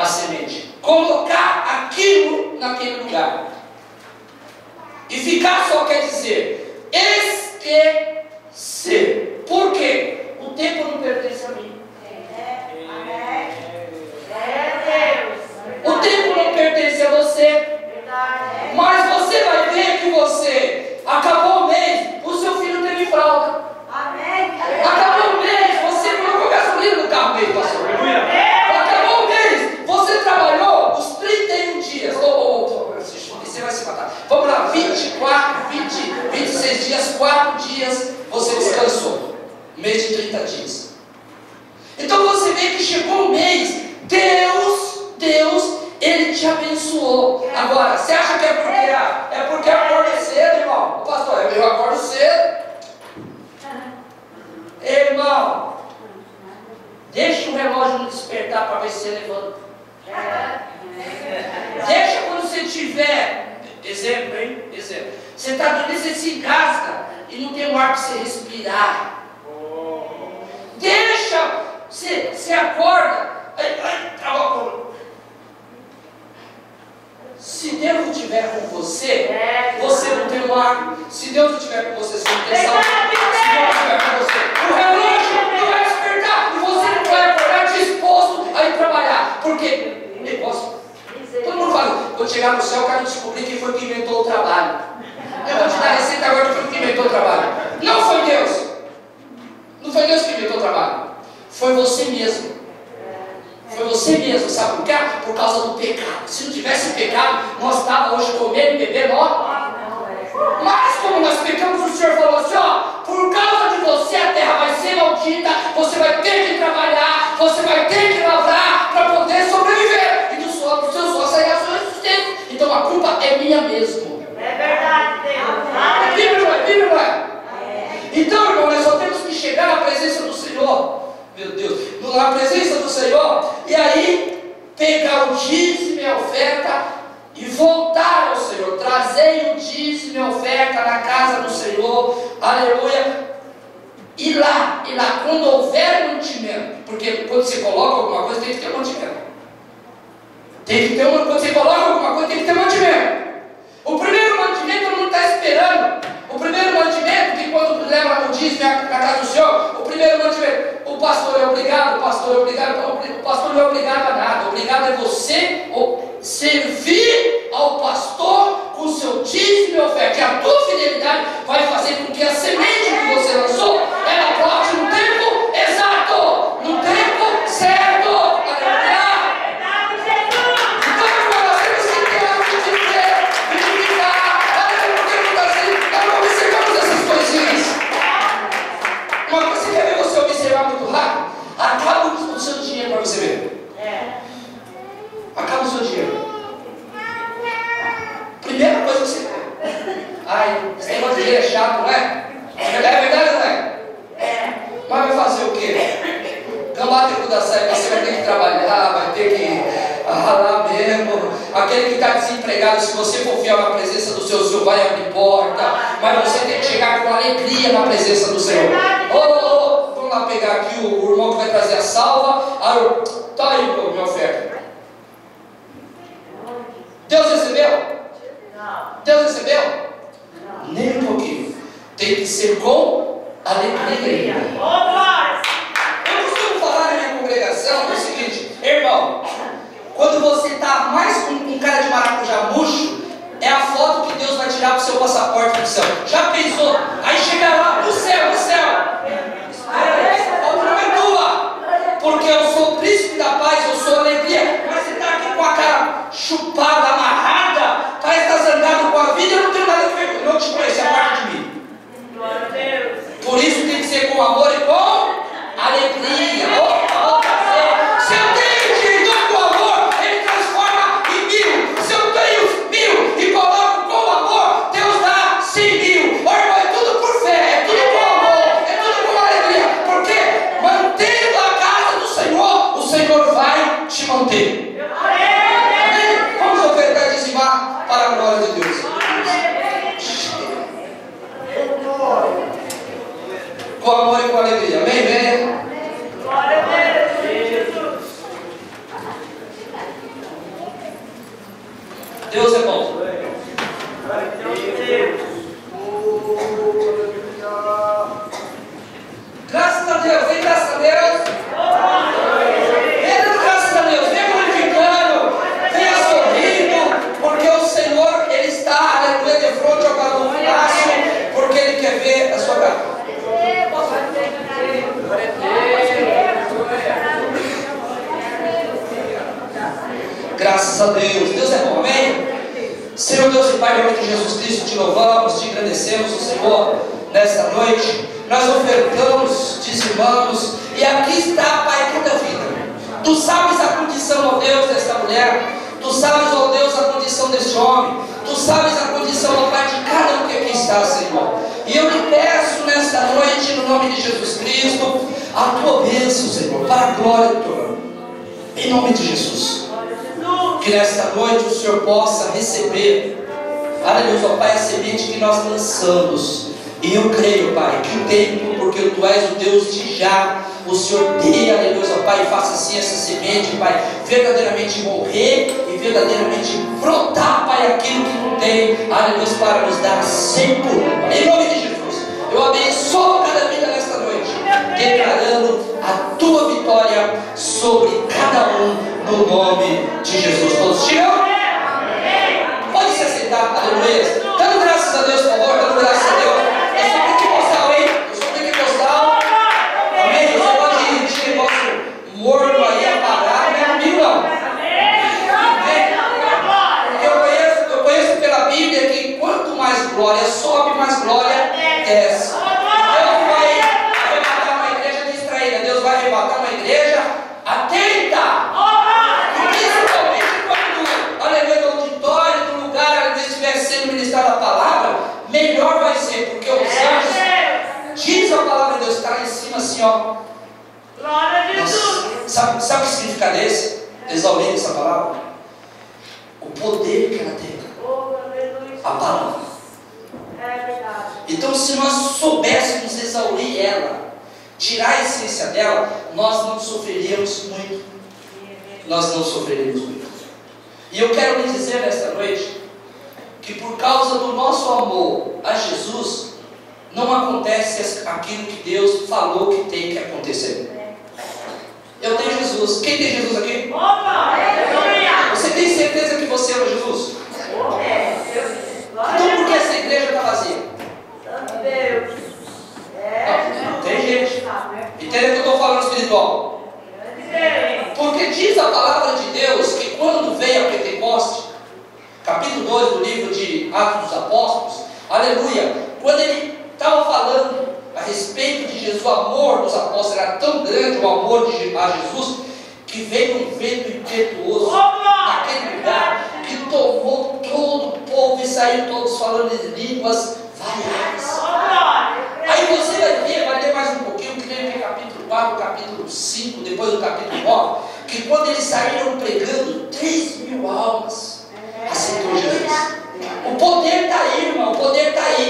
a semente. Colocar aquilo naquele lugar. E ficar só quer dizer esquecer. Por quê? O tempo não pertence a mim. O tempo não pertence a você. Mas você vai ver que você acabou o mês, o seu filho teve fralda. Acabou o mês, você colocou gasolina no carro dele, pastor. Acabou o mês, você trabalhou os 31 dias. Você vai se matar. Vamos lá, 24, 20, 26 dias, 4 dias você descansou. Mês de 30 dias. Então você vê que chegou o mês, Deus, Ele te abençoou. Agora, você acha que é porque acorda cedo, irmão? O pastor, eu acordo cedo. Irmão, deixa o relógio não despertar para ver se você levanta. Deixa quando você tiver, exemplo, hein? Exemplo. Você está dormindo, você se engasga e não tem um ar para você respirar. Deixa, você acorda. Se Deus não estiver com você, você não tem um ar. Se Deus não estiver com você, você não tem saúde. Se Deus não estiver com você, o relógio não vai despertar e você não vai acordar disposto a ir trabalhar. Porque negócio. Todo mundo fala, quando chegar no céu, eu quero descobrir quem foi que inventou o trabalho. Eu vou te dar a receita agora de quem foi que inventou o trabalho. Não foi Deus. Não foi Deus que inventou o trabalho. Foi você mesmo. Foi você mesmo, sabe por quê? Por causa do pecado. Se não tivesse pecado, nós estávamos hoje comendo e bebendo, ó. Mas como nós pecamos, o Senhor falou assim, ó, por causa de você a terra vai ser maldita, você vai ter que trabalhar, você vai ter que lavrar para poder sobreviver. E do suor dos seus ossos sairá seu sustento. Então a culpa é minha mesmo. É verdade, Deus. É Bíblia, não é? Então, irmão, nós só temos que chegar na presença do Senhor. Meu Deus, na presença do Senhor, e aí pegar o dízimo e a oferta e voltar ao Senhor. Trazei o dízimo e a oferta na casa do Senhor, aleluia. E lá, quando houver mantimento, porque quando você coloca alguma coisa, tem que ter mantimento. Quando você coloca alguma coisa, tem que ter mantimento. O primeiro mantimento todo mundo está esperando. O primeiro mantimento, que quando leva o dízimo na casa do Senhor, o primeiro mantimento, o pastor é obrigado, o pastor não é obrigado a nada. Obrigado é você servir ao pastor com o seu dízimo e oferta. E a tua fidelidade vai fazer com que a semente que você lançou, ela brote no tempo exato, no tempo certo. Acaba o seu dinheiro para você ver. Acaba o seu dinheiro. Primeira coisa que você vê. Ai, esse negócio de dinheiro é chato, não é? É verdade ou não é? Mas vai fazer o quê? Gambá tem que dar certo, você vai ter que trabalhar, vai ter que ralar mesmo. Aquele que está desempregado, se você for fiel na presença do seu Senhor, vai abrir porta. Mas você tem que chegar com alegria na presença do Senhor. Vamos lá pegar aqui o irmão que vai trazer a salva. Tá aí, minha oferta. Deus recebeu? Não. Deus recebeu? Não. Nem um pouquinho. Tem que ser com alegria. Eu costumo falar na minha congregação o seguinte, irmão, quando você está mais com cara de maracujá murcho, é a foto que Deus vai tirar para o seu passaporte do céu. Já pensou? Aí chega lá, no céu, no céu. Porque eu sou o príncipe da paz, eu sou alegria. Mas você está aqui com a cara chupada, amarrada, parece que está zangado com a vida, eu não tenho nada a ver, eu não te conheço, é parte de mim. Por isso tem que ser com amor e com alegria. Se eu tenho dinheiro com amor, ele transforma em 1000. Se eu tenho 1000 e coloco com amor, Deus dá 100.000. É tudo por fé, é tudo com amor, é tudo com alegria. Porque mantendo a casa do Senhor, o Senhor vai te manter. Amém? Vamos ofertar e dizimar para a glória de Deus. Com amor e com alegria. Amém? Venha. Deus é bom. Graças a Deus, vem graças a Deus. Vem dando graças a Deus, vem glorificando, venha sorrindo, porque o Senhor, Ele está, aleluia, de frente ao palácio, porque Ele quer ver a sua cara. Graças a Deus, Deus é bom, amém? Senhor Deus e Pai, em nome de Jesus Cristo, te louvamos, te agradecemos, Senhor, nesta noite. Nós ofertamos, dizimamos, e aqui está, Pai, toda a vida. Tu sabes a condição, ó Deus, desta mulher. Tu sabes, ó Deus, a condição deste homem. Tu sabes a condição, ó Pai, de cada um que aqui está, Senhor. E eu lhe peço nesta noite, no nome de Jesus Cristo, a tua bênção, Senhor, para a glória do teu nome. Em nome de Jesus. Que nesta noite o Senhor possa receber, aleluia, ó Pai, a semente que nós lançamos. E eu creio, Pai, que o tempo, porque Tu és o Deus de já, o Senhor dê, aleluia, ó Pai, faça assim essa semente, Pai, verdadeiramente morrer e verdadeiramente brotar, Pai, aquilo que Tu tem, aleluia, para nos dar 100 por 1, Pai. Em nome de Jesus, eu abençoo cada vida nesta noite, declarando a Tua vitória sobre cada um, no nome de Jesus. Todos digam? Pode se assentar, aleluia. Dando graças a Deus, por favor, dando graças a Deus. Eu sou pentecostal, hein? Eu sou pentecostal. Amém? Você pode de negócio morno aí, apagado, não é comigo não. Eu conheço pela Bíblia que quanto mais glória sobe, mais glória desce. Deus vai arrebatar uma igreja distraída. Deus vai arrebatar uma igreja atenta. A palavra, melhor vai ser, porque os anjos, diz a palavra de Deus, está lá em cima assim, ó. Glória a Jesus. Sabe o que significa desse? Exaurir essa palavra? O poder que ela tem. A palavra. É verdade. Então, se nós soubéssemos exaurir ela, tirar a essência dela, nós não sofreríamos muito. Nós não sofreríamos muito. E eu quero lhe dizer nesta noite que por causa do nosso amor a Jesus, não acontece aquilo que Deus falou que tem que acontecer. Eu tenho Jesus. Quem tem Jesus aqui? Opa! Você tem certeza que você ama Jesus? Então por que essa igreja está vazia? Santo Deus. Tem gente. Entendeu o que eu estou falando espiritual? Porque diz a palavra de Deus que quando veio a Pentecoste, capítulo 2 do livro de Atos dos Apóstolos, aleluia, quando ele estava falando a respeito de Jesus, o amor dos apóstolos era tão grande, o amor a Jesus, que veio um vento impetuoso naquele lugar, que tomou todo o povo e saíram todos falando em línguas variadas. Aí você vai ler mais um pouquinho, que vem no capítulo 4, capítulo 5, depois do capítulo 9, que quando eles saíram pregando, 3.000 almas aceitou Jesus. O poder está aí, irmão, o poder está aí.